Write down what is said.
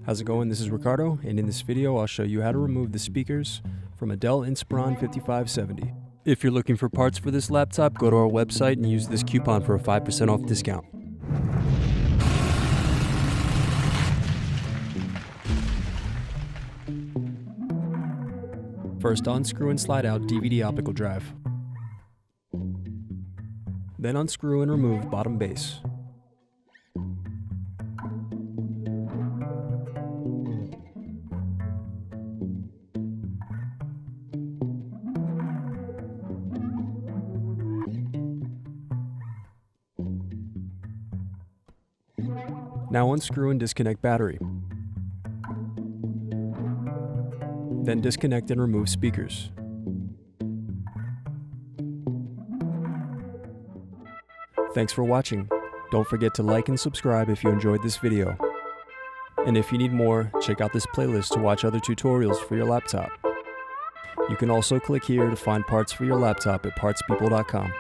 How's it going? This is Ricardo, and in this video I'll show you how to remove the speakers from a Dell Inspiron 5570. If you're looking for parts for this laptop, go to our website and use this coupon for a 5% off discount. First, unscrew and slide out DVD optical drive. Then unscrew and remove bottom base. Now unscrew and disconnect battery. Then disconnect and remove speakers. Thanks for watching. Don't forget to like and subscribe if you enjoyed this video. And if you need more, check out this playlist to watch other tutorials for your laptop. You can also click here to find parts for your laptop at partspeople.com.